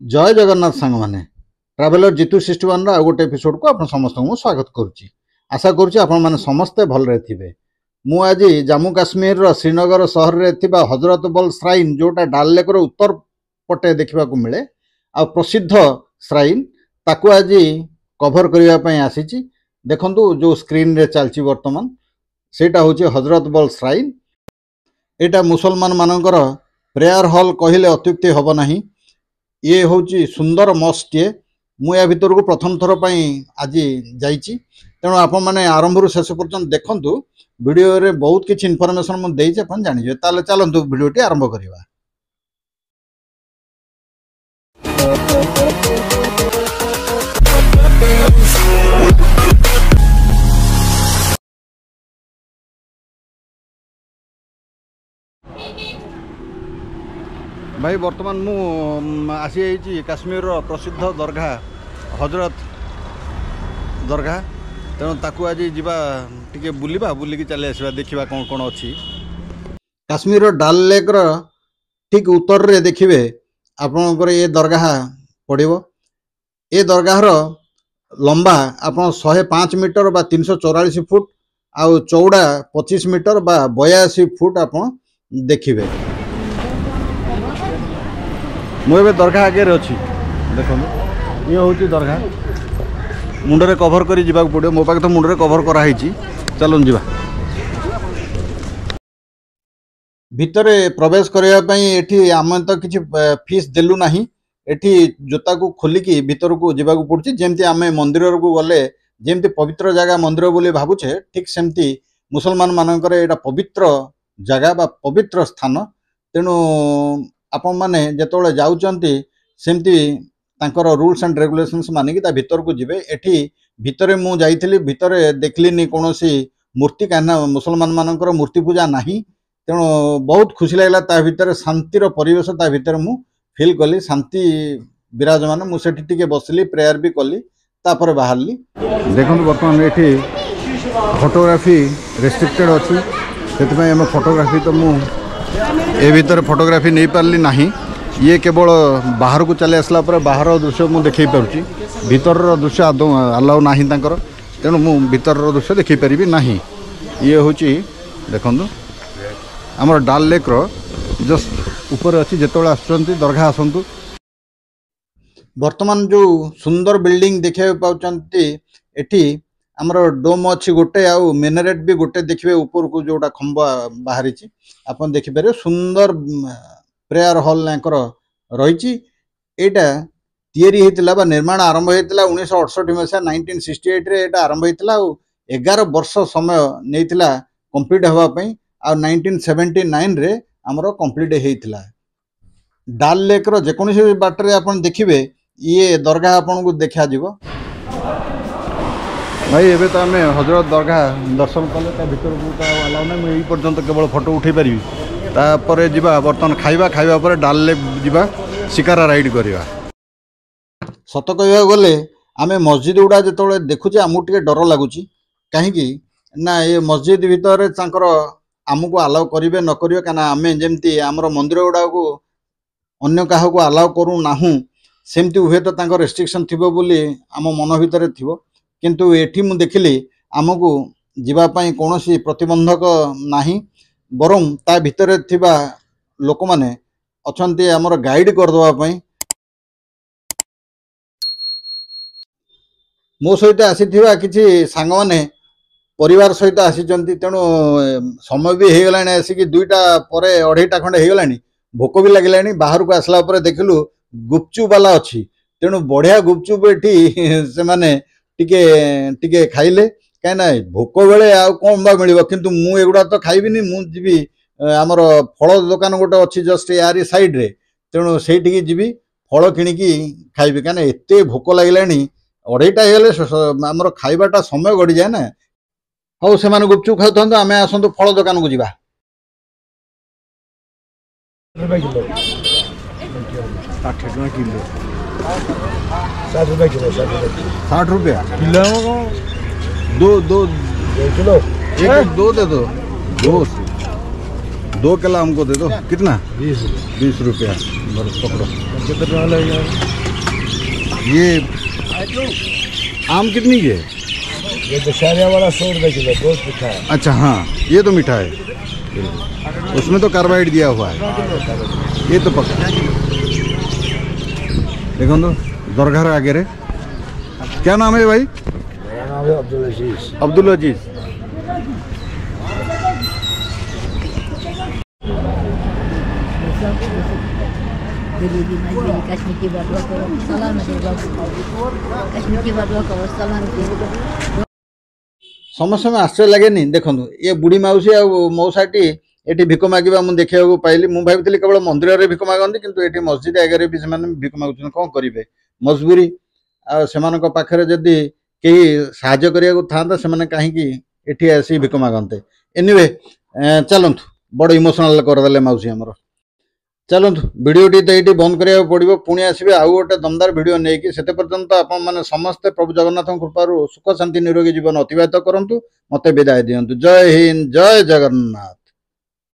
जय जगन्नाथ सांग माने ट्रावेलर जीतू 61 रो गोटे एपिसोड को आप समस्त स्वागत करुच्ची। आशा करुच्ची आपण माने समस्ते भलरे थिबे। मु आज जम्मू काश्मीर रो श्रीनगर सहर रे थिबा हजरत बल श्राइन जोटा डाल लेक रो उत्तर पटे देखिबा को मिले आ प्रसिद्ध श्राइन ताकू आज कवर करिया पई आसीची। देखंतु जो स्क्रीन रे चलची वर्तमान सेटा होची हजरत बल श्राइन। एटा मुसलमान मानकर प्रेयर हॉल कहिले अत्युक्ति हबो नाही। ये होची सुंदर मस्टे मुया भीतर को प्रथम थर पई आज जाइची। तेणु आपण माने आरंभ रु शेष पर्यंत देखंतु वीडियो रे बहुत किछि इन्फॉर्मेशन मु देइछ आपण जानि जे। ताले चलंतु वीडियो टी आरंभ करिवा। भाई वर्तमान मु आसी आइची काश्मीर रो प्रसिद्ध दरगाह हजरत दरगाह। तेणु ताकू आज जीवा टिके बुलिबा बुलिकी चले आसबा देखिबा कोन कोन अछि। काश्मीर रो डाल लेक रो ठीक उत्तर रे देखिबे आपनकर ये दरगाह पड़िबो। ए दरगाह रो लंबा आपन 105 मीटर बा 344 फुट आ चौड़ा 25 मीटर बा 82 फुट आपन देखिबे। मुझे दरगाह आगे अच्छी देखो ये हूँ दरगाह मुंडरे कभर कर जावाक पड़ो। मो पाखे तो मुंडरे कभर कराई। चलो जा भितर प्रवेश करने आम तो किसी फीस देलु ना। एठी जोता को खोलिकी भितर को जावाक पड़ुछि। जेमती आम मंदिर को गले जेमती पवित्र जगह मंदिर बोली भावुचे ठीक सेमती मुसलमान मानकर एटा पवित्र जगह बा पवित्र स्थान। तेणु आपण माने जेतोले जाउचंती सेमती तांकर रूल्स एंड रेगुलेशंस मानिकी ता भितर को जिवे। एठी भितरे मु जाइथिली भितरे देखलिनी कोनोसी मूर्ति काना मुसलमान मानकर मूर्ति पूजा नाही। तेणु बहुत खुशी लागला ता भितरे शांतिर परिवेश ता भितरे मु फील कली शांति विराजमान। मु सेठी टिके बसली प्रेयर भी कली तापर बाहरली। देखंतु वर्तमान एठी फोटोग्राफी रेस्ट्रिक्टेड अछि सेति पय हम फोटोग्राफी तो मु ए भीतर फोटोग्राफी नहीं पारली नाही। ये केवल बाहर को चले आसला पर बाहर दृश्य मु देखै पारुची। भीतर दृश्य अलाउ नाही तांकर। तेणु मु भीतर दृश्य देखै परिबी नाही। ये होची देखंतु हमर डाल लेक रो जस्ट ऊपर अछि। जेतोला आसचंती दरगाह आसंतु। वर्तमान जो सुंदर बिल्डिंग देखै पाउचंती एठी आमर डोम अच्छी गोटे आउ मिनरेट भी गोटे देखिए ऊपर को जोटा खंबा बाहरी आपन देखिपारे सुंदर प्रेयर हॉल रही। एटा तैयारी होता बा निर्माण आरंभ होता 1968 मसीहा 1968 रे एटा आरंभ होता 11 वर्ष समय नहीं कंप्लीट होगापी आ 1979 रे आमर कंप्लीट होता। डाल लेक रो जेकोसी बाटरे आपन देखिबे ये दरगाह आपन को देखा जीवो। भाई एबे तो आम हजरत दरगाह दर्शन कले भीतर को अलाउ ना यही पर्यंत केवल फोटो उठे पारि। तापर जीवा बर्तमान खाइबा खाइबा पर डाल लेक जीवा शिकारा राइड करवा। सत कह गले आम मस्जिद गुड़ा जो देखुचे आमको टे डर लगुच कहीं ना ये मस्जिद भितर आमको अलाउ करेंगे न करेंगे क्या आम जमी आमर मंदिर गुड़ा को अन्य क्या अलाउ करूँ ना सेमती हुए तो रेस्ट्रिक्शन थी आम मन भितर थी। किंतु एठी मु देखिली आमको जीवापाई कौन सी प्रतिबंधक नाही। बरं ता भितर थिबा लोक माने अछंती आमर गाइड कर दवा पई। मो सहित आसीथिबा किछि सांग माने परिवार सहित आसीचंती। तेणु समय भी हे गलानी आसिकी 2टा परे 2:30 खंडे हे गलानी। भोक भी लागिलानी। बाहर को आसला परे देखिलु गुपचुप वाला अछि। तेणु बढ़िया गुपचुप एठी से माने टिके टिके खाइले कहीं भोक बेले आ कौन बा मिल किंतु मु एगुड़ा तो खाइबिनी। मु जीवी आमर फल दुकान गोटे अच्छी जस्ट यारी साइड रे। तेणु से जीवी फल किणिकी खाइबी कहीं एत भोक लगे 2:30 आमर खाइबाटा समय गड़ी जाए ना। हाँ से गुपचुप खाऊ आम आसतु फल दुकान को जीवा। 60 रुपया किलो। दो किलो एक दो दे दो। 2 केला हमको दे दो। कितना? 20 रुपया। पकड़ो। कितना लगेगा? ये आम कितनी की है? ये दशहरे वाला 100 रुपये किलो, बहुत मीठा है। अच्छा हाँ, ये तो मीठा है, उसमें तो कार्बाइड दिया हुआ है। ये तो पक्का। देखो तो दरगाह आगे रे। क्या नाम है भाई? मेरा नाम है अब्दुल अजीज। अब्दुल अजीज। समस्या में आश्चर्य लगे नहीं। देखो ये बुढ़ी मौसी आ मौसाटी एटी भिक मागिबा मु देखिया पाइली। मु भाबी केवल मंदिर रे भिक मागंती, किंतु एटी मस्जिद आगे भी से भिक मागुछन। कौन करिवे, मजबूरी। आ सेमानक पाखरे जदी केही साहाय्य करिया थांता सेमाने काहेकि एठी आसी भिक मागंते। एनीवे चलंतु, बड़ इमोशनल करदेले मौसी हमर। चलतु भिडटी तो ये बंद करा पड़ो, पुणी आसवे आउ गोटे दमदार भिड नहीं से पर्यंत आपने समस्ते प्रभु जगन्नाथ कृपार सुख शांति निरोगी जीवन अतिवाहित करूँ। मत विदाय दिंतु। जय हिंद, जय जगन्नाथ।